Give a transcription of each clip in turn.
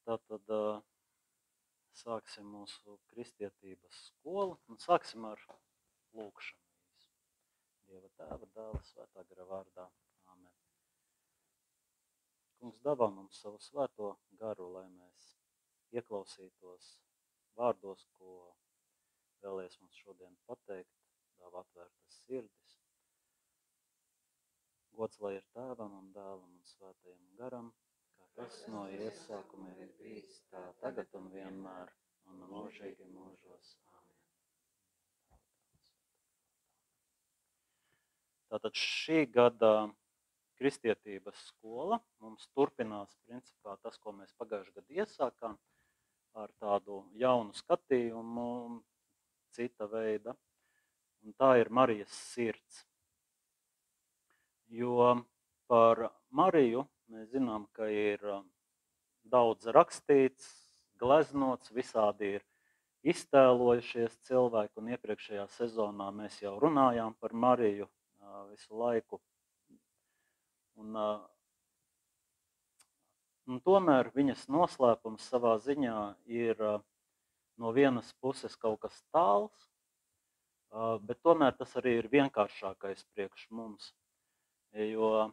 Tātad sāksim mūsu kristietības skolu un sāksim ar lūkšanu. Dieva Tēva, Dēla, Svētā gara vārdā. Āmen. Kungs, dāvā mums savu svēto garu, lai mēs ieklausītos vārdos, ko vēlies mums šodien pateikt, dāvā atvērtas sirdis. Gods lai ir Tēvam un Dēlam un Svētajam garam, kā tas no iesākuma ir bijis, tā tagad un vienmēr, un mūžīgi mūžos. Āmen. Tātad šī gada kristietības skola mums turpinās principā tas, ko mēs pagājušajā gadā iesākām, ar tādu jaunu skatījumu, cita veida, un tā ir Marijas sirds. Jo par Mariju mēs zinām, ka ir daudz rakstīts, gleznots, visādi ir iztēlojušies cilvēki, un iepriekšējā sezonā mēs jau runājām par Mariju visu laiku. Un tomēr viņas noslēpums savā ziņā ir no vienas puses kaut kas tāls, bet tomēr tas arī ir vienkāršākais priekš mums. Jo,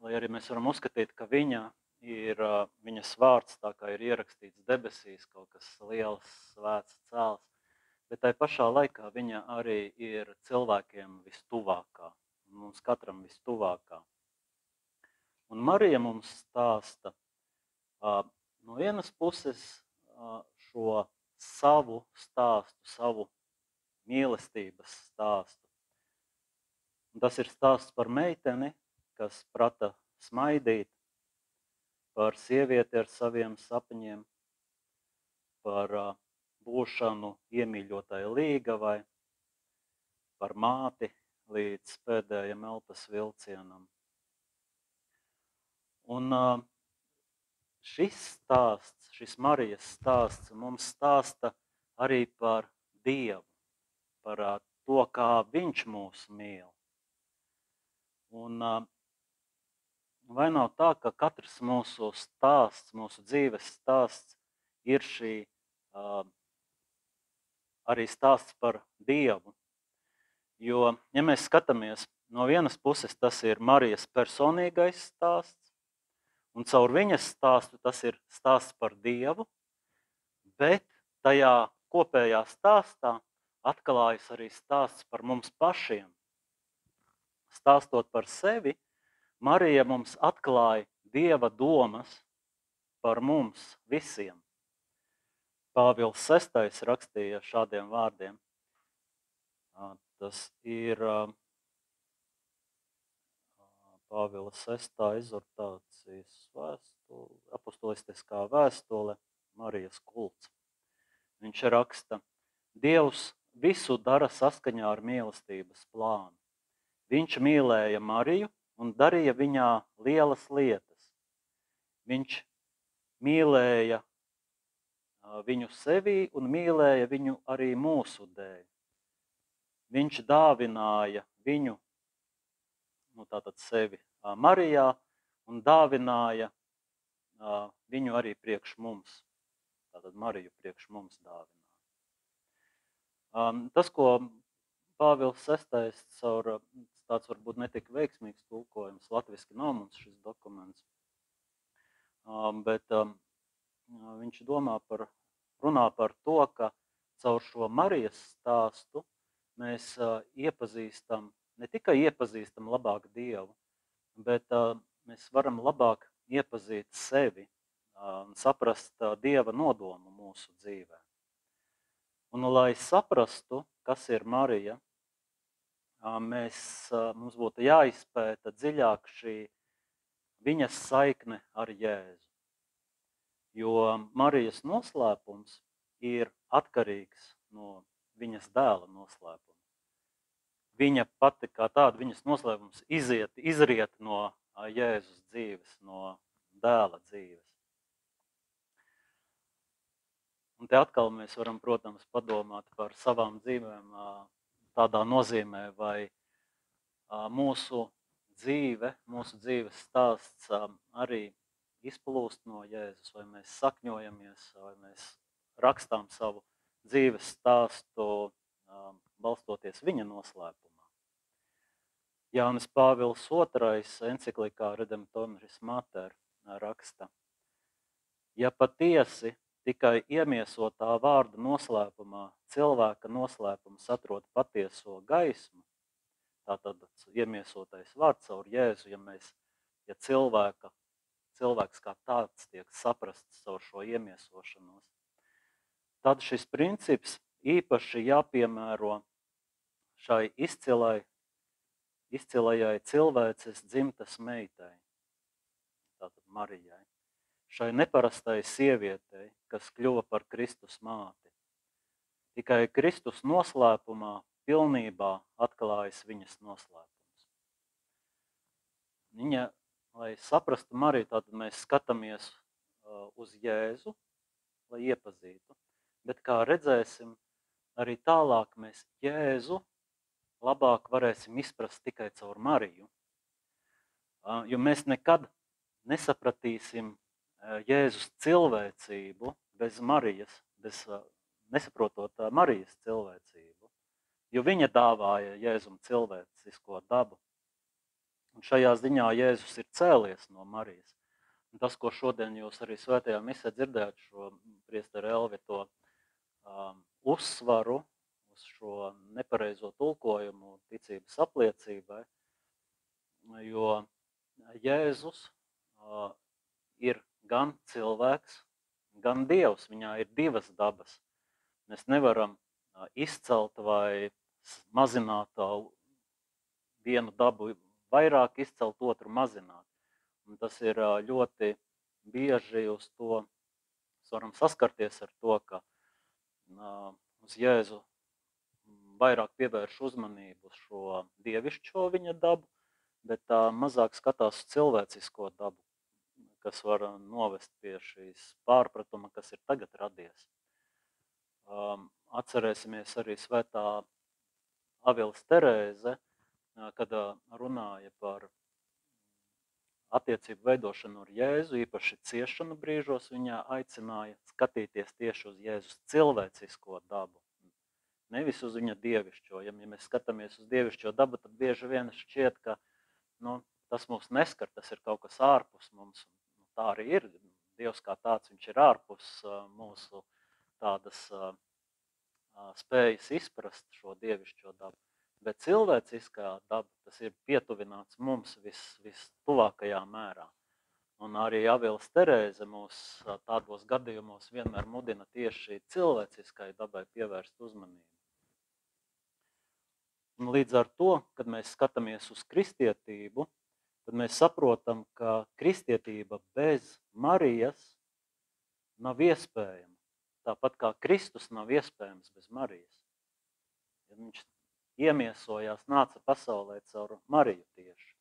lai arī mēs varam uzskatīt, ka viņas vārds tā kā ir ierakstīts debesīs, kaut kas liels, svēts, cēls, bet tai pašā laikā viņa arī ir cilvēkiem vistuvākā, mums katram vistuvākā. Un Marija mums stāsta no vienas puses šo savu stāstu, savu mīlestības stāstu. Un tas ir stāsts par meiteni, kas prata smaidīt, par sievieti ar saviem sapņiem, par būšanu iemīļotai līgavai, par māti līdz pēdējam elpas vilcienam. Un šis stāsts, šis Marijas stāsts mums stāsta arī par Dievu, par to, kā viņš mūs mīl. Un vai nav tā, ka katrs mūsu stāsts, mūsu dzīves stāsts ir šī arī stāsts par Dievu? Jo, ja mēs skatāmies, no vienas puses tas ir Marijas personīgais stāsts, un caur viņas stāstu tas ir stāsts par Dievu, bet tajā kopējā stāstā atklājas arī stāsts par mums pašiem. Stāstot par sevi, Marija mums atklāja Dieva domas par mums visiem. Pāvils 6. rakstīja šādiem vārdiem. Tas ir Pāvila 6. exhortācijas vēstule, apostolistiskā vēstule, Marijas kults. Viņš raksta: Dievs visu dara saskaņā ar mīlestības plānu. Viņš mīlēja Mariju un darīja viņā lielas lietas. Viņš mīlēja viņu sevī un mīlēja viņu arī mūsu dēļ. Viņš dāvināja viņu, tātad sevi Marijā, un dāvināja viņu arī priekš mums. Tātad Mariju priekš mums dāvināja. Tas, ko Pāvils 6. caur tāds varbūt netik veiksmīgs tulkojums, latviski nav mums šis dokuments, bet viņš runā par to, ka caur šo Marijas stāstu mēs ne tikai iepazīstam labāk Dievu, bet mēs varam labāk iepazīt sevi un saprast Dieva nodomu mūsu dzīvē. Un, lai saprastu, kas ir Marija, mums būtu jāizpēta dziļāk šī viņas saikne ar Jēzu. Jo Marijas noslēpums ir atkarīgs no viņas dēla noslēpuma. Viņa pati kā tāda, viņas noslēpums izriet no Jēzus dzīves, no dēla dzīves. Un te atkal mēs varam, protams, padomāt par savām dzīvēm tādā nozīmē, vai mūsu dzīves stāsts arī izplūst no Jēzus, vai mēs sakņojamies, vai mēs rakstām savu dzīves stāstu, balstoties viņa noslēpumā. Jānis Pāvils II enciklikā Redemptoris Mater raksta: ja patiesi tikai iemiesotā vārda noslēpumā cilvēka noslēpums atrod patieso gaismu, tātad iemiesotais vārds caur Jēzu, ja cilvēks kā tāds tiek saprasts caur šo iemiesošanos, tad šis princips īpaši jāpiemēro šai izcilajai cilvēces dzimtas meitai, tātad Marijai, šai neparastai sievietei, kas kļuva par Kristus māti. Tikai Kristus noslēpumā pilnībā atklājas viņas noslēpums. Viņa, lai saprastu Mariju, tātad mēs skatāmies uz Jēzu, lai iepazītu, bet kā redzēsim, arī tālāk mēs Jēzu labāk varēsim izprast tikai caur Mariju, jo mēs nekad nesapratīsim Jēzus cilvēcību bez Marijas, nesaprotot Marijas cilvēcību, jo viņa dāvāja Jēzum cilvēcisko dabu. Un šajā ziņā Jēzus ir cēlies no Marijas. Un tas, ko šodien jūs arī svētajā misē dzirdējāt, šo priesteri Elvi to uzsvaru uz šo nepareizo tulkojumu ticības apliecībai, jo Jēzus ir gan cilvēks, gan Dievs. Viņā ir divas dabas. Mēs nevaram izcelt vai mazināt vienu dabu vairāk, izcelt otru mazināt. Un tas ir ļoti bieži uz to, mēs varam saskarties ar to, ka uz Jēzu vairāk pievērš uzmanību uz šo dievišķo viņa dabu, bet mazāk skatās uz cilvēcisko dabu, kas var novest pie šīs pārpratuma, kas ir tagad radies. Atcerēsimies arī svētā Aveles Terēze, kad runāja par attiecību veidošanu ar Jēzu, īpaši ciešanu brīžos, viņa aicināja skatīties tieši uz Jēzus cilvēcisko dabu, nevis uz viņa dievišķo. Ja mēs skatāmies uz dievišķo dabu, tad bieži vien šķiet, ka tas mūs neskar, tas ir kaut kas ārpus mums. Tā arī ir. Dievs kā tāds, viņš ir ārpus mūsu tādas spējas izprast šo dievišķo dabu. Bet cilvēciskā daba, tas ir pietuvināts mums vistuvākajā mērā. Un arī Aveles Terēze mūs tādos gadījumos vienmēr mudina tieši cilvēciskai dabai pievērst uzmanību. Un līdz ar to, kad mēs skatāmies uz kristietību, tad mēs saprotam, ka kristietība bez Marijas nav iespējama. Tāpat kā Kristus nav iespējams bez Marijas. Ja viņš iemiesojās, nāca pasaulē caur Mariju tieši.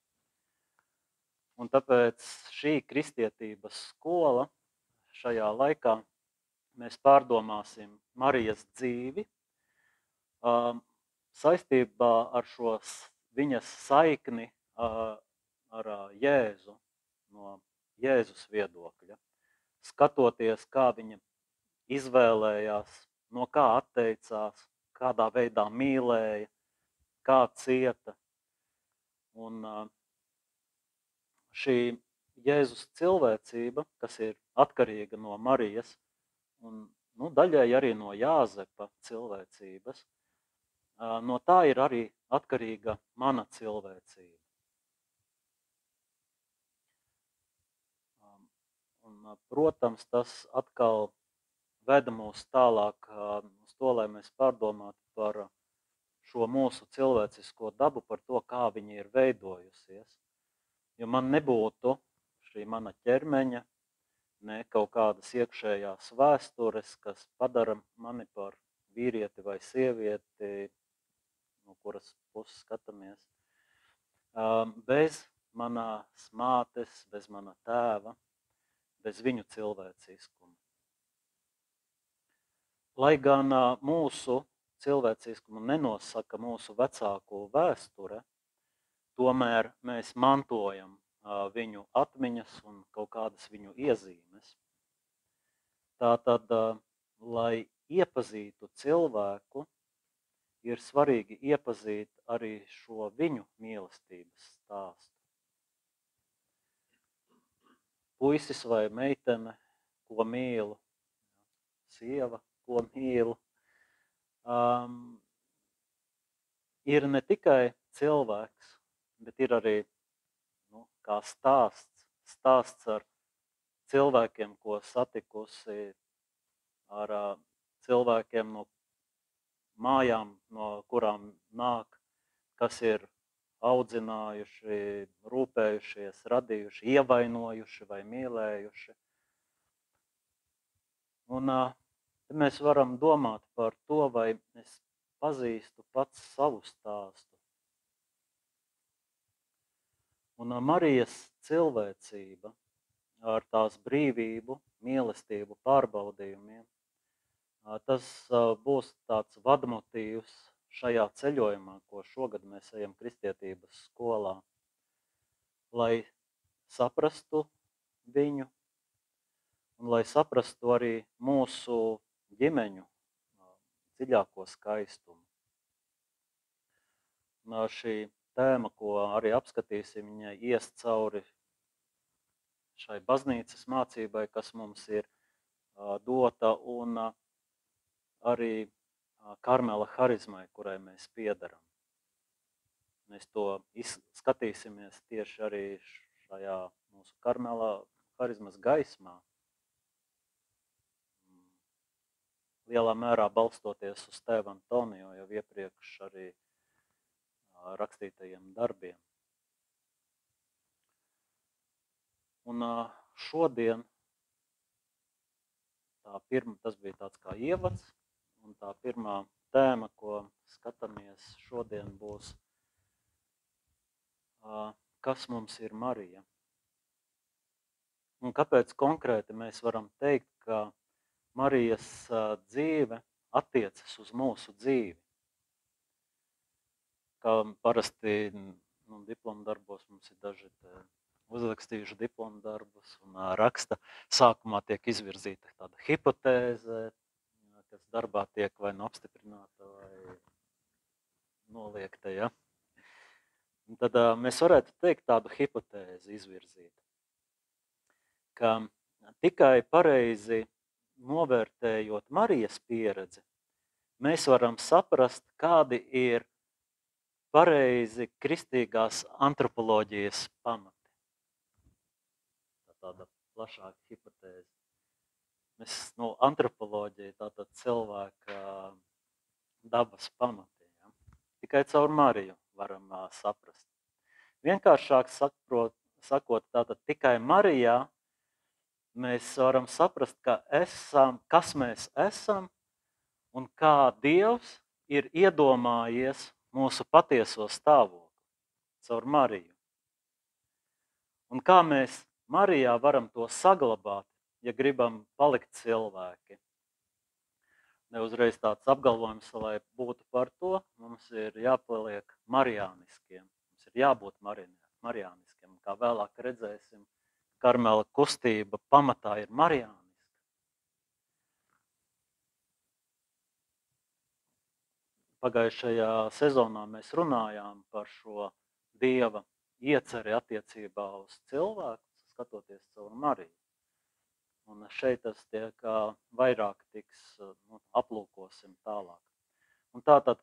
Un tāpēc šī kristietības skola šajā laikā mēs pārdomāsim Marijas dzīvi saistībā ar šo viņas saikni ar Jēzu no Jēzus viedokļa, skatoties, kā viņa izvēlējās, no kā atteicās, kādā veidā mīlēja, kā cieta. Un šī Jēzus cilvēcība, kas ir atkarīga no Marijas un daļai arī no Jāzepa cilvēcības, no tā ir arī atkarīga mana cilvēcība. Un, protams, tas atkal veda mūs tālāk uz to, lai mēs pārdomātu par šo mūsu cilvēcisko dabu, par to, kā viņa ir veidojusies. Jo man nebūtu šī mana ķermeņa, ne kaut kādas iekšējās vēstures, kas padara mani par vīrieti vai sievieti, no kuras puses skatāmies, bez manas mātes, bez mana tēva, bez viņu cilvēciskuma. Lai gan mūsu cilvēciskumu nenosaka mūsu vecāku vēsture, tomēr mēs mantojam viņu atmiņas un kaut kādas viņu iezīmes. Tātad, lai iepazītu cilvēku, ir svarīgi iepazīt arī šo viņu mīlestības stāstu. Puisis vai meitene, ko mīlu, sieva, ko mīlu, ir ne tikai cilvēks, bet ir arī kā stāsts ar cilvēkiem, ko satikusi, ar cilvēkiem no mājām, no kurām nāk, kas ir audzinājuši, rūpējušies, radījuši, ievainojuši vai mīlējuši. Un te mēs varam domāt par to, vai es pazīstu pats savu stāstu. Un Marijas cilvēcība ar tās brīvību, mīlestību, pārbaudījumiem, tas būs tāds vadmotīvs šajā ceļojumā, ko šogad mēs ejam kristietības skolā, lai saprastu viņu un lai saprastu arī mūsu ģimeņu dziļāko skaistumu. Un šī tēma, ko arī apskatīsim, viņa ies cauri šai baznīcas mācībai, kas mums ir dota, un arī Karmela harizmai, kurai mēs piedaram. Mēs to skatīsimies tieši arī šajā mūsu Karmela harizmas gaismā. Lielā mērā balstoties uz tēva Antonio jau iepriekš arī rakstītajiem darbiem. Un šodien tas bija tāds kā ievads, un tā pirmā tēma, ko skatāmies šodien, būs, kas mums ir Marija. Un kāpēc konkrēti mēs varam teikt, ka Marijas dzīve attiecas uz mūsu dzīvi. Kā parasti diplomu darbos mums ir daži uzrakstījuši diplomu darbus un raksta. Sākumā tiek izvirzīta tāda hipotēze, kas darbā tiek vai nu apstiprināta vai noliekta. Ja? Un tad mēs varētu teikt tādu hipotēzi izvirzīt, ka tikai pareizi novērtējot Marijas pieredzi, mēs varam saprast, kādi ir pareizi kristīgās antropoloģijas pamati. Tāda plašāka hipotēze. Mēs antropoloģija, tātad cilvēka dabas pamati. Ja? Tikai caur Mariju varam saprast. Vienkāršāk sakot, tātad tikai Marijā mēs varam saprast, kas mēs esam un kā Dievs ir iedomājies mūsu patieso stāvokli caur Mariju. Un kā mēs Marijā varam to saglabāt, ja gribam palikt cilvēki. Neuzreiz tāds apgalvojums, lai būtu par to, mums ir jāpaliek marijāniskiem. Mums ir jābūt marijāniskiem. Kā vēlāk redzēsim, Karmela kustība pamatā ir marijāniska. Pagājušajā sezonā mēs runājām par šo Dieva ieceri attiecībā uz cilvēku, skatoties caur Mariju. Un šeit tas tiek vairāk aplūkosim tālāk. Un tātad,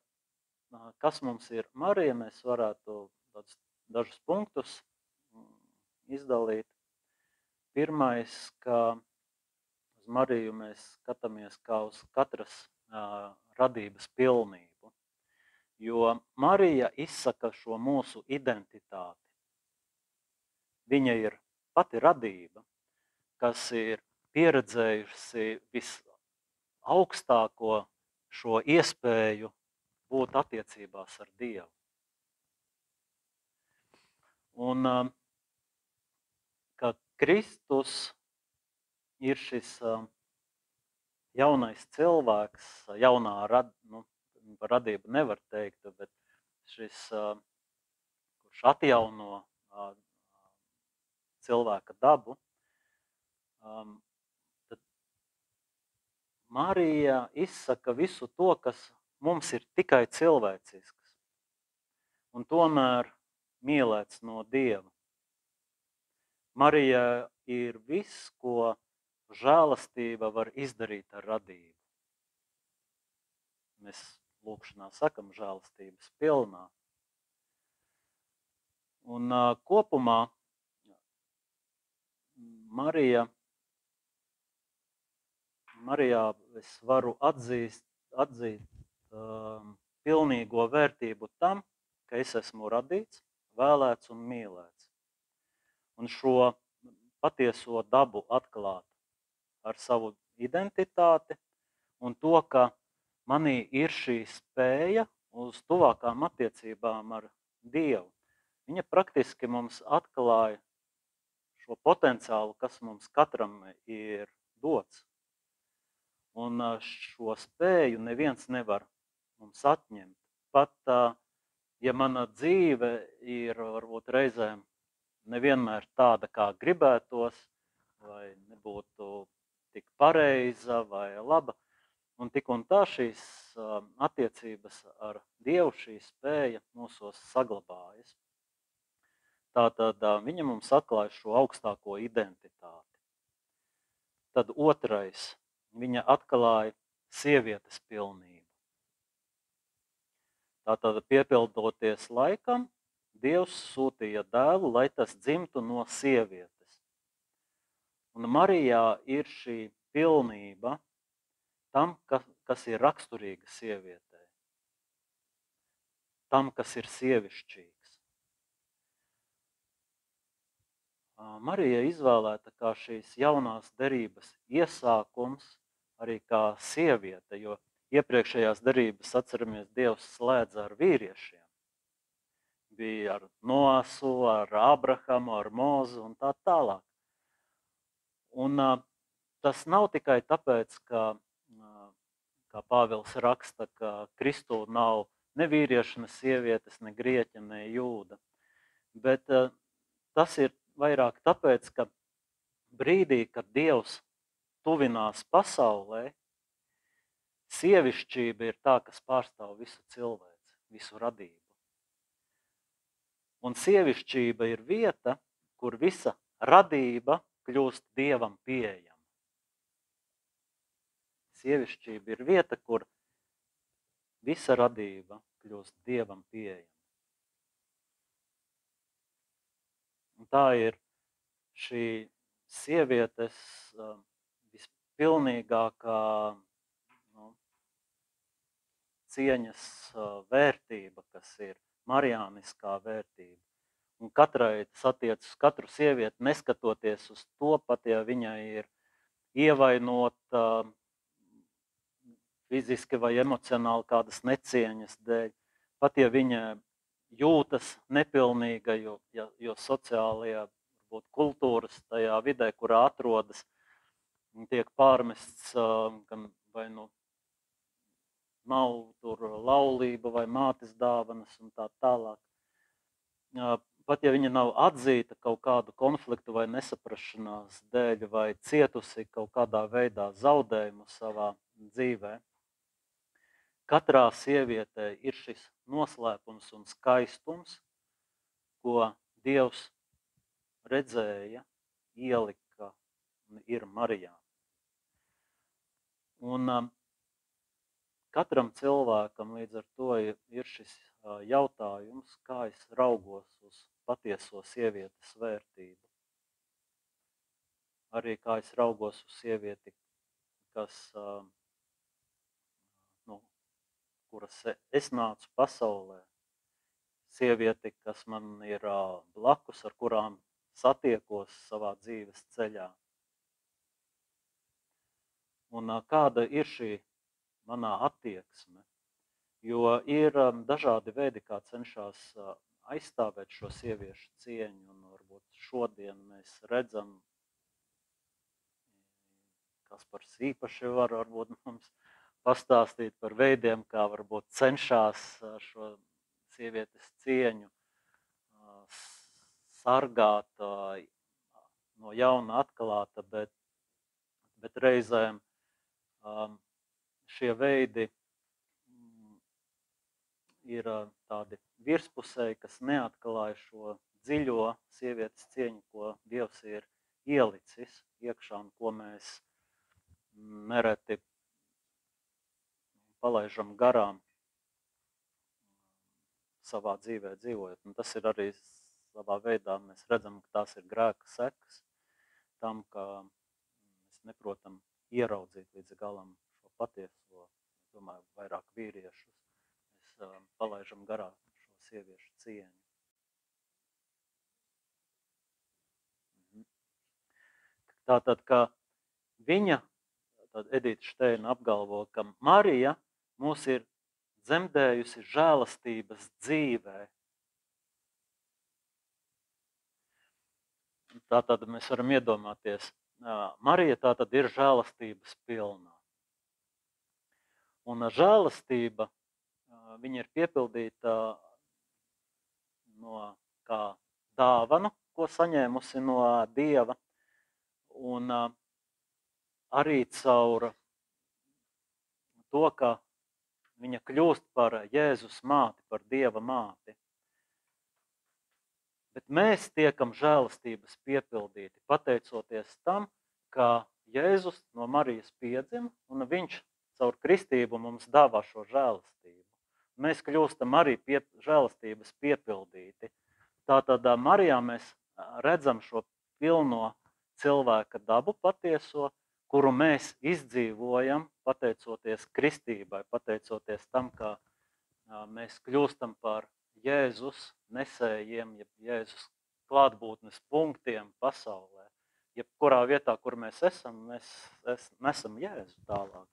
kas mums ir Marija, mēs varētu dažus punktus izdalīt. Pirmais, ka uz Mariju mēs skatāmies kā uz katras radības pilnību, jo Marija izsaka šo mūsu identitāti. Viņa ir pati radība, kas ir pieredzējusi visaugstāko šo iespēju būt attiecībās ar Dievu. Un ka Kristus ir šis jaunais cilvēks, jaunā radība nevar teikt, bet šis, kurš atjauno cilvēka dabu, tad Marija izsaka visu to, kas mums ir tikai cilvēcisks un tomēr mīlēts no Dieva. Marija ir viss, ko žēlastība var izdarīt ar radību. Mēs lūkšanā sakam žēlastības pilnā. Un kopumā Marijā es varu atzīt pilnīgo vērtību tam, ka es esmu radīts, vēlēts un mīlēts. Un šo patieso dabu atklāt ar savu identitāti un to, ka manī ir šī spēja uz tuvākām attiecībām ar Dievu. Viņa praktiski mums atklāja šo potenciālu, kas mums katram ir dots. Un šo spēju neviens nevar mums atņemt. Pat, ja mana dzīve ir varbūt reizēm nevienmēr tāda, kā gribētos, vai nebūtu tik pareiza vai laba, un tik un tā šīs attiecības ar Dievu, šī spēja mūsos saglabājas. Tātad viņa mums atklāja šo augstāko identitāti. Tad otrais, viņa atklāja sievietes pilnību. Tātad piepildoties laikam, Dievs sūtīja dēlu, lai tas dzimtu no sievietes. Un Marijā ir šī pilnība tam, kas ir raksturīga sievietei. Tam, kas ir sievišķīgs. Marija izvēlēta kā šīs jaunās derības iesākums arī kā sieviete, jo iepriekšējās derības, atceramies, Dievs slēdza ar vīriešiem. Bija ar Noasu, ar Abrahamu, ar Mozu un tā tālāk. Un tas nav tikai tāpēc, ka, kā Pāvils raksta, ka Kristū nav ne vīrieša, ne sievietes, ne grieķa, ne jūda. Bet tas ir vairāk tāpēc, ka brīdī, kad Dievs tuvinās pasaulē, sievišķība ir tā, kas pārstāv visu cilvēci, visu radību. Un sievišķība ir vieta, kur visa radība kļūst Dievam pieejama. Sievišķība ir vieta, kur visa radība kļūst Dievam pieejama. Un tā ir šī sievietes vispilnīgākā cieņas vērtība, kas ir marijāniskā vērtība. Un katrai tas attiec uz katru sievieti, neskatoties uz to, pat ja viņai ir ievainota fiziski vai emocionāli kādas necieņas dēļ, pat ja viņa jūtas nepilnīga, jo sociālajā, varbūt kultūras tajā vidē, kurā atrodas, tiek pārmests, gan vai nu nav tur laulība vai mātes dāvanas un tā tālāk. Pat ja viņa nav atzīta kaut kādu konfliktu vai nesaprašanās dēļ vai cietusi kaut kādā veidā zaudējumu savā dzīvē, katrā sievietē ir šis noslēpums un skaistums, ko Dievs redzēja, ielika un ir Marijā. Un katram cilvēkam līdz ar to ir šis jautājums, kā es raugos uz patieso sievietes vērtību. Arī kā es raugos uz sievieti, kuras es nācu pasaulē. Sievieti, kas man ir blakus, ar kurām satiekos savā dzīves ceļā. Un kāda ir šī manā attieksme, jo ir dažādi veidi, kā cenšas aizstāvēt šo sieviešu cieņu, un varbūt šodien mēs redzam, Kaspars īpaši var varbūt mums pastāstīt par veidiem, kā varbūt cenšas šo sievietes cieņu sargāt, no jauna atklāta, bet reizēm šie veidi ir tādi virspusēji, kas neatklāja šo dziļo sievietes cieņu, ko Dievs ir ielicis iekšā un ko mēs nereti palaižam garām savā dzīvē dzīvojot. Un tas ir arī savā veidā, mēs redzam, ka tās ir grēka sekas tam, ka mēs neprotam ieraudzīt līdz galam šo patieso, domāju, vairāk vīriešus. Mēs palaižam garām šo sieviešu cieņu. Tātad, ka viņa, tad Edita Šteina apgalvo, ka Marija mūs ir dzemdējusi žēlastības dzīvē. Tātad mēs varam iedomāties, Marija tātad ir žēlastības pilnā. Un žēlastība, viņa ir piepildīta no kā dāvanu, ko saņēmusi no Dieva, un arī caur to, ka viņa kļūst par Jēzus māti, par Dieva māti. Bet mēs tiekam žēlastības piepildīti, pateicoties tam, ka Jēzus no Marijas piedzima, un viņš caur kristību mums dāvā šo žēlastību. Mēs kļūstam arī žēlastības piepildīti. Tātad Marijā mēs redzam šo pilno cilvēka dabu patieso, kuru mēs izdzīvojam, pateicoties kristībai, pateicoties tam, ka mēs kļūstam par Jēzus nesējiem, jeb Jēzus klātbūtnes punktiem pasaulē. Jebkurā vietā, kur mēs esam, mēs nesam Jēzu tālāk.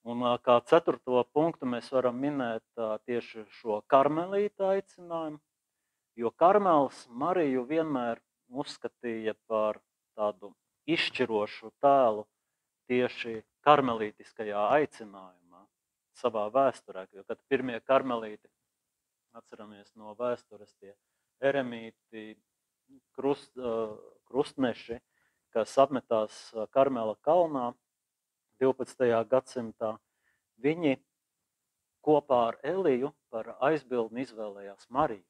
Un kā 4. punktu mēs varam minēt tieši šo karmelīta aicinājumu, jo Karmels Mariju vienmēr uzskatīja par tādu izšķirošu tēlu tieši karmelītiskajā aicinājumā savā vēsturē, jo kad pirmie karmelīti, atceramies no vēstures, tie eremīti, krustneši, kas apmetās Karmela kalnā 12. gadsimtā, viņi kopā ar Eliju par aizbildni izvēlējās Mariju.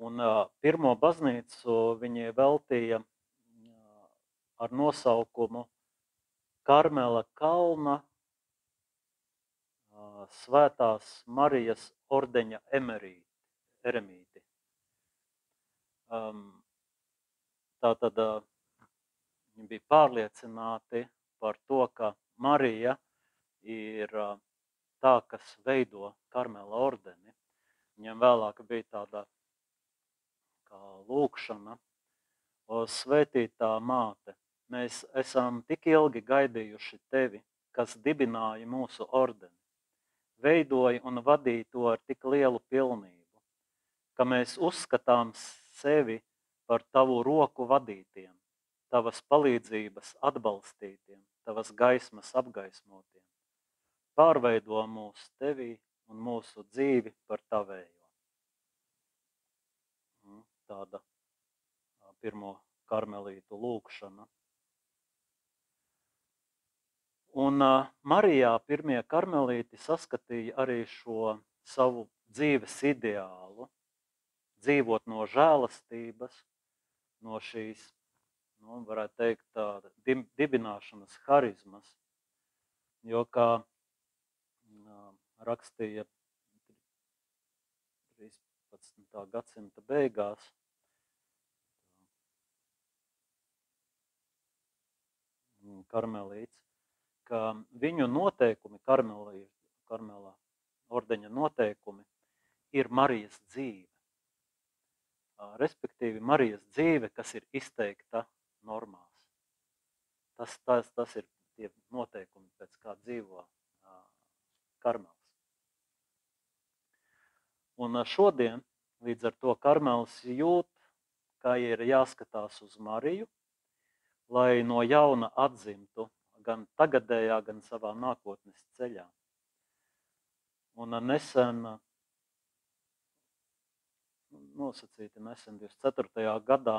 Un pirmo baznīcu viņi veltīja ar nosaukumu Karmela kalna Svētās Marijas ordeņa eremīti. Tātad viņi bija pārliecināti par to, ka Marija ir tā, kas veido Karmela ordeni. Viņam vēlāk bija tāda kā lūkšana: O svētītā māte, mēs esam tik ilgi gaidījuši tevi, kas dibināja mūsu ordeni, veidoja un vadīja to ar tik lielu pilnību, ka mēs uzskatām sevi par tavu roku vadītiem, tavas palīdzības atbalstītiem, tavas gaismas apgaismotiem. Pārveido mūs tevī un mūsu dzīvi par tavējo. Tāda pirmo karmelītu lūkšana. Un Marijā pirmie karmelīti saskatīja arī šo savu dzīves ideālu, dzīvot no žēlastības, no šīs, varētu teikt, tāda dibināšanas harizmas, jo kā rakstīja 13. gadsimta beigās, karmelīts, ka viņu noteikumi, Karmela ordeņa noteikumi, ir Marijas dzīve. Respektīvi, Marijas dzīve, kas ir izteikta normās. Tas ir tie noteikumi, pēc kā dzīvo Karmels. Un šodien, līdz ar to Karmels jūt, ka ir jāskatās uz Mariju, lai no jauna atzimtu gan tagadējā, gan savā nākotnes ceļā. Un nesen nosacīti nesen 24. gadā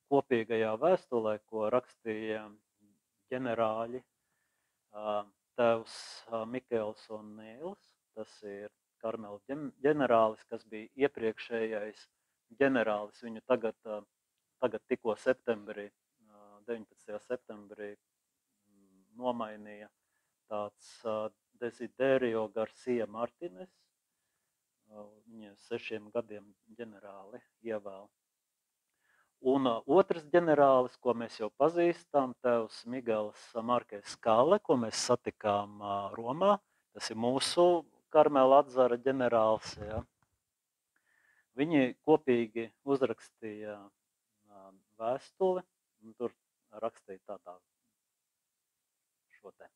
kopīgajā vēstulē, ko rakstīja ģenerāļi tēvs Mikēls un Nīls. Tas ir Karmela ģenerālis, kas bija iepriekšējais ģenerālis. Viņu tagad tikko septembrī, 19. septembrī nomainīja tāds Desiderio Garcia Martines. Viņa 6 gadiem ģenerāli ievēl. Un otrs ģenerālis, ko mēs jau pazīstam, tēvs Migels Markes Skale, ko mēs satikām Romā. Tas ir mūsu Karmela atzara ģenerālis. Ja. Viņi kopīgi uzrakstīja vēstuli, un tur rakstīja tādā šo te.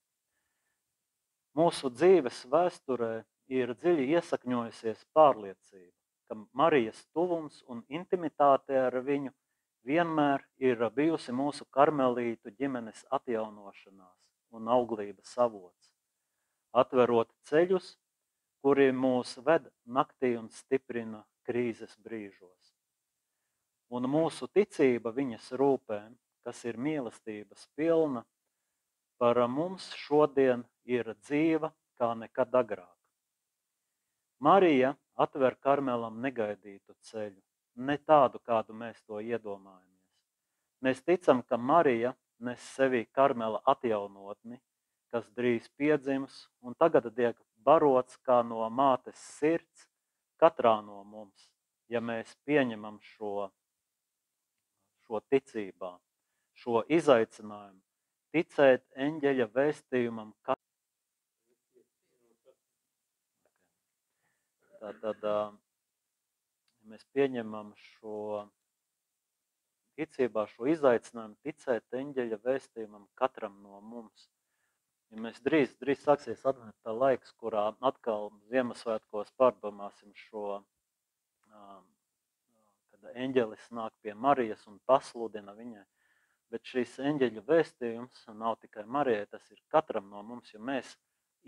Mūsu dzīves vēsturē ir dziļi iesakņojusies pārliecība, ka Marijas tuvums un intimitāte ar viņu vienmēr ir bijusi mūsu karmelītu ģimenes atjaunošanās un auglības avots, atverot ceļus, kuri mūs ved naktī un stiprina krīzes brīžos. Un mūsu ticība viņas rūpēm, kas ir mīlestības pilna, par mums šodien ir dzīva kā nekad agrāk. Marija atver Karmelam negaidītu ceļu, ne tādu, kādu mēs to iedomājamies. Mēs ticam, ka Marija nes sevī Karmela atjaunotni, kas drīz piedzims un tagad tiek barots kā no mātes sirds katrā no mums, ja mēs pieņemam šo ticībā, šo izaicinājumu, ticēt eņģeļa vēstījumam. Tātad, ja mēs pieņemam šo ticībā, šo izaicinājumu, ticēt eņģeļa vēstījumam katram no mums. Ja mēs drīz sāksies adventa laiks, kurā atkal Ziemassvētkos pārdomāsim šo, kad eņģelis nāk pie Marijas un pasludina viņai. Bet šis eņģeļu vēstījums nav tikai Marijai, tas ir katram no mums, jo mēs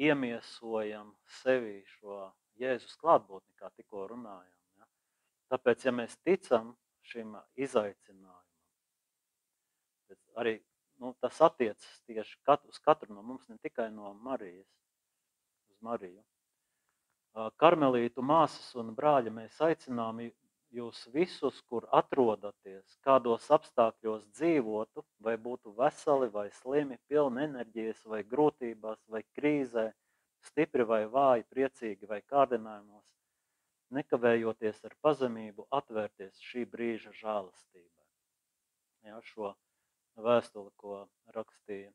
iemiesojam sevī šo Jēzus klātbūtni, kā tikko runājām. Ja? Tāpēc, ja mēs ticam šim izaicinājumam, arī tas attiecas tieši uz katru no mums, ne tikai no Marijas uz Mariju. Karmelītu māsas un brāļi, mēs aicinām jūs visus, kur atrodaties, kādos apstākļos dzīvotu, vai būtu veseli vai slimi, pilni enerģijas vai grūtībās vai krīzē, stipri vai vāji, priecīgi vai kārdinājumos, nekavējoties ar pazemību atvērties šī brīža žēlastībai. Ja, šo vēstuli, ko rakstīja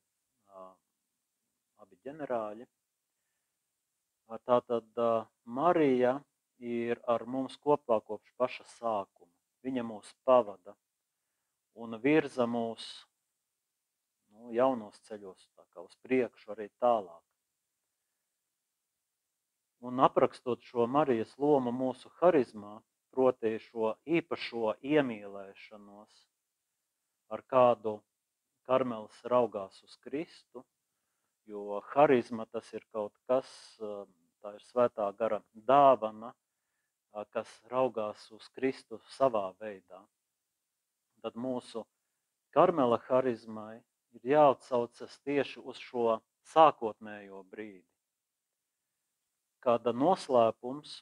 abi ģenerāļi. Tātad Marija ir ar mums kopā kopš paša sākuma. Viņa mūs pavada un virza mūs jaunos ceļos, tā kā uz priekšu arī tālāk. Un aprakstot šo Marijas lomu mūsu harizmā, proti šo īpašo iemīlēšanos, ar kādu Karmels raugās uz Kristu, jo harizma tas ir kaut kas, tā ir svētā gara dāvana, kas raugās uz Kristu savā veidā. Tad mūsu Karmela harizmai ir jāatsaucas tieši uz šo sākotnējo brīdi, kāda noslēpums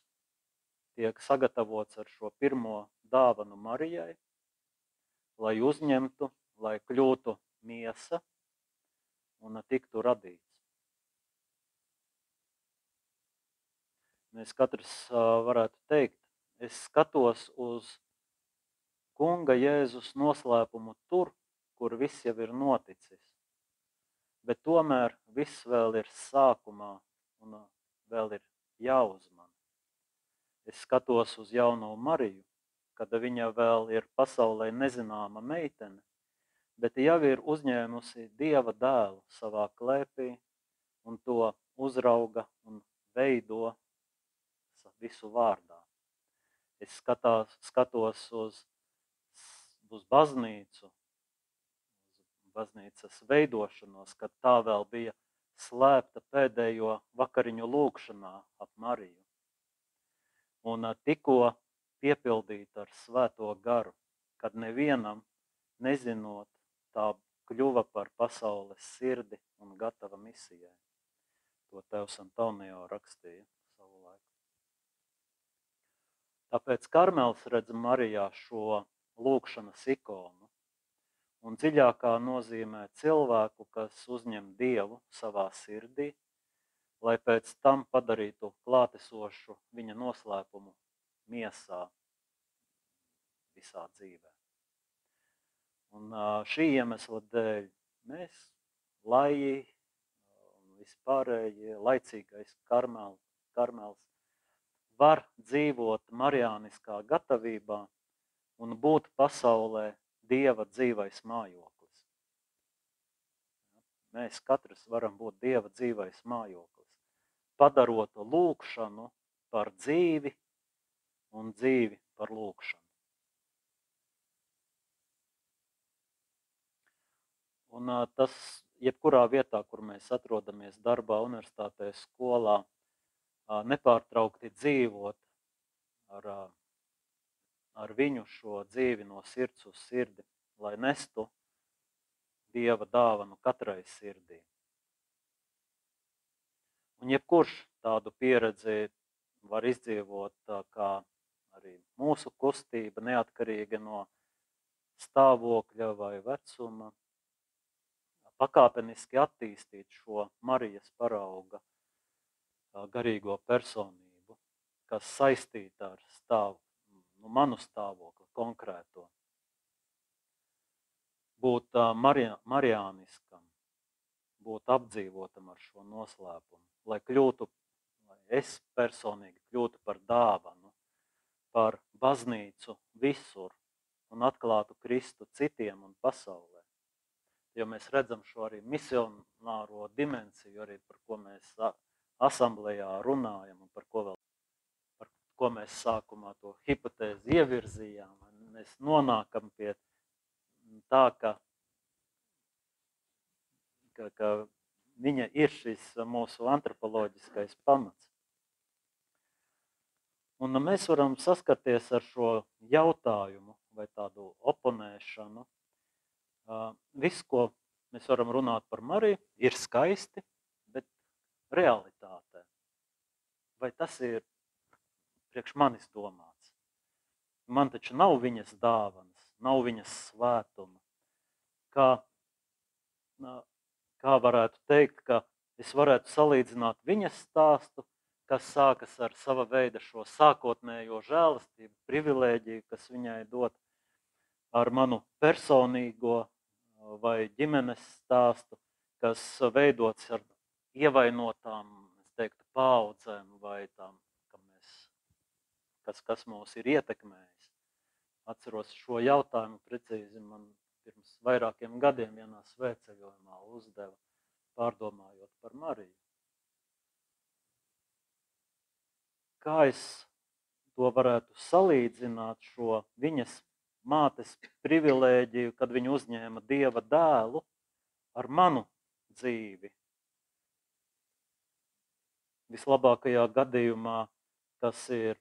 tiek sagatavots ar šo pirmo dāvanu Marijai, lai uzņemtu, lai kļūtu miesa un tiktu radīts. Mēs katrs varētu teikt, es skatos uz Kunga Jēzus noslēpumu tur, kur viss jau ir noticis, bet tomēr viss vēl ir sākumā un vēl ir jāuzmana. Es skatos uz jauno Mariju, kad viņa vēl ir pasaulē nezināma meitene, bet jau ir uzņēmusi Dieva dēlu savā klēpī un to uzrauga un veido visu vārdā. Es skatos uz baznīcu, uz baznīcas veidošanos, kad tā vēl bija slēpta pēdējo vakariņu lūgšanā ap Mariju. Un tikko piepildīta ar svēto garu, kad nevienam, nezinot, tā kļuva par pasaules sirdi un gatava misijai. To tēvs Antonio rakstīja savu laiku. Tāpēc Karmels redz Marijā šo lūgšanas ikonu un dziļākā nozīmē cilvēku, kas uzņem Dievu savā sirdī, lai pēc tam padarītu klātesošu viņa noslēpumu miesā visā dzīvē. Un šī iemesla dēļ mēs, laji un vispārējie laicīgais Karmels, var dzīvot marijāniskā gatavībā un būt pasaulē Dieva dzīvais mājoklis. Mēs katrs varam būt Dieva dzīvais mājoklis, padarot lūgšanu par dzīvi un dzīvi par lūgšanu. Un tas, jebkurā vietā, kur mēs atrodamies darbā, universitātē, skolā, nepārtraukti dzīvot ar viņu šo dzīvi no sirds uz sirdi, lai nestu Dieva dāvanu katrai sirdī. Un jebkurš tādu pieredzi var izdzīvot kā arī mūsu kustība, neatkarīgi no stāvokļa vai vecuma, pakāpeniski attīstīt šo Marijas parauga garīgo personību, kas saistīta ar manu stāvokli konkrēto. Būt marijāniskam, būt apdzīvotam ar šo noslēpumu, lai es personīgi kļūtu par dāvanu, par baznīcu visur un atklātu Kristu citiem un pasaulē. Jo mēs redzam šo arī misionāro dimensiju, arī par ko mēs asamblējā runājam un par ko mēs sākumā to hipotēzi ievirzījām. Mēs nonākam pie tā, ka viņa ir šis mūsu antropoloģiskais pamats. Un mēs varam saskarties ar šo jautājumu vai tādu oponēšanu. Viss, ko mēs varam runāt par Mariju, ir skaisti, bet realitātē. Vai tas ir priekš manis domāts? Man taču nav viņas dāvanas, nav viņas svētuma. Kā varētu teikt, ka es varētu salīdzināt viņas stāstu, kas sākas ar sava veida šo sākotnējo žēlastību, privilēģiju, kas viņai dot, ar manu personīgo vai ģimenes stāstu, kas veidots ar ievainotām, es teiktu, paaudzēm vai tām, kas mūs ir ietekmējis. Atceros šo jautājumu precīzi man pirms vairākiem gadiem vienā svētceļojumā uzdeva, pārdomājot par Mariju. Kā es to varētu salīdzināt, šo viņas mātes privilēģiju, kad viņa uzņēma Dieva dēlu, ar manu dzīvi? Vislabākajā gadījumā tas ir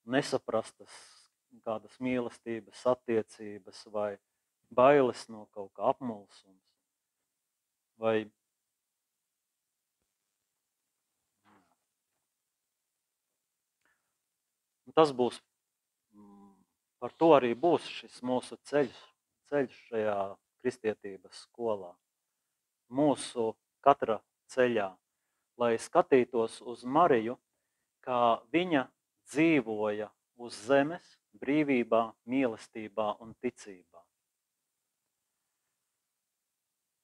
nesaprastas kādas mīlestības attiecības vai bailes no kaut kā apmulsums. Vai tas būs, par to arī būs šis mūsu ceļš šajā kristietības skolā. Mūsu katra ceļā, lai skatītos uz Mariju, kā viņa dzīvoja uz zemes, brīvībā, mīlestībā un ticībā.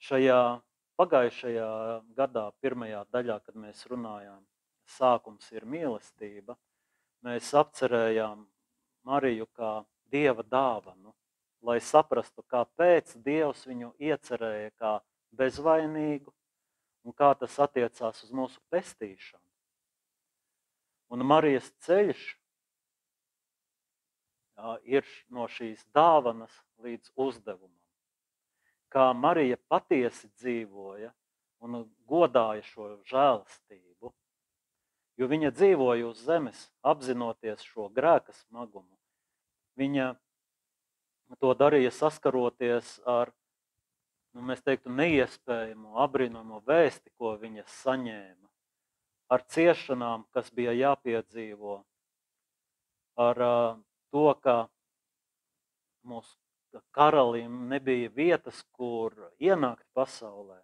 Šajā pagājušajā gadā, pirmajā daļā, kad mēs runājām, sākums ir mīlestība, mēs apcerējām Mariju kā Dieva dāvanu, lai saprastu, kāpēc Dievs viņu iecerēja kā bezvainīgu un kā tas attiecās uz mūsu pestīšanu. Un Marijas ceļš ir no šīs dāvanas līdz uzdevumam. Kā Marija patiesi dzīvoja un godāja šo žēlastību, Jo viņa dzīvoja uz zemes, apzinoties šo grēka smagumu. Viņa to darīja saskaroties ar, mēs teiktu, neiespējamo, apbrīnojamo vēsti, ko viņa saņēma, ar ciešanām, kas bija jāpiedzīvo, ar to, ka mūsu karalim nebija vietas, kur ienākt pasaulē,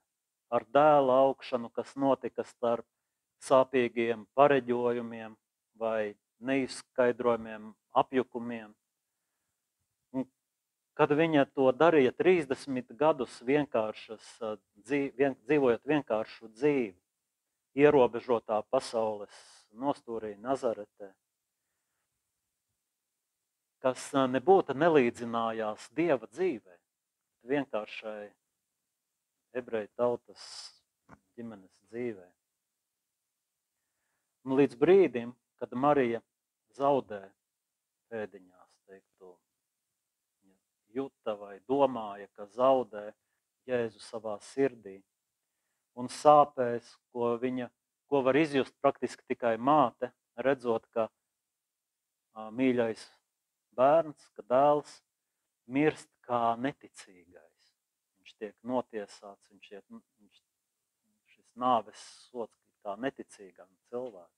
ar dēla augšanu, kas notika starp sāpīgiem pareģojumiem vai neizskaidrojumiem apjukumiem. Un, kad viņa to darīja 30 gadus dzīvojot vienkāršu dzīvi, ierobežotā pasaules nostūrī Nazaretē, kas nebūtu nelīdzinājās Dieva dzīvē, vienkāršai ebreju tautas ģimenes dzīvē. Un līdz brīdim, kad Marija zaudē pēdiņās, teiktu, juta vai domāja, ka zaudē Jēzu savā sirdī, un sāpēs, ko var izjust praktiski tikai māte, redzot, ka mīļais bērns, ka dēls mirst kā neticīgais. Viņš tiek notiesāts, šis nāves sods kā neticīgam cilvēkam.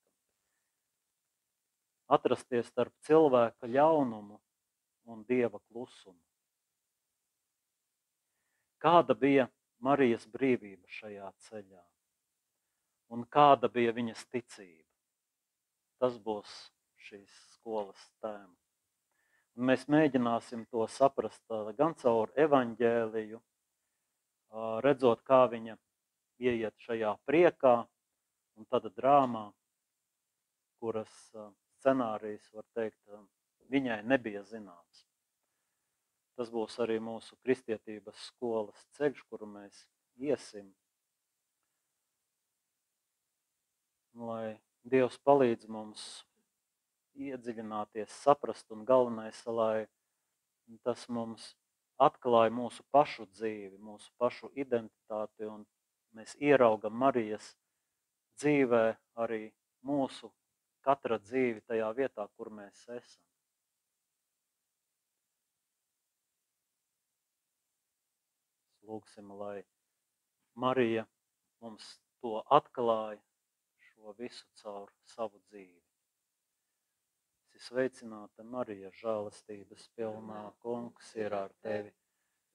Atrasties starp cilvēka ļaunumu un Dieva klusumu. Kāda bija Marijas brīvība šajā ceļā? Un kāda bija viņas ticība? Tas būs šīs skolas tēma. Un mēs mēģināsim to saprast gan caur evaņģēliju, redzot, kā viņa ieiet šajā priekā, un tad drāmā, kuras scenārijs, var teikt, viņai nebija zināms. Tas būs arī mūsu kristietības skolas ceļš, kuru mēs iesim. Lai Dievs palīdz mums iedziļināties, saprast, un galvenais, lai tas mums atklāja mūsu pašu dzīvi, mūsu pašu identitāti, un mēs ieraugam Marijas dzīvē arī mūsu katra dzīvi tajā vietā, kur mēs esam. Lūgsim, lai Marija mums to atklāja, šo visu caur savu dzīvi. Sveicināta Marija, žēlastības pilnā, Kungs ir ar tevi.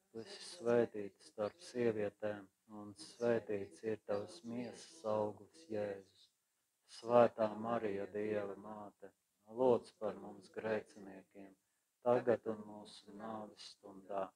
Tu esi svētīta starp sievietēm, un svētīts ir tavs miesas auglis, Jēzus. Svētā Marija, Dieva māte, lūdz par mums grēciniekiem, tagad un mūsu nāves stundā.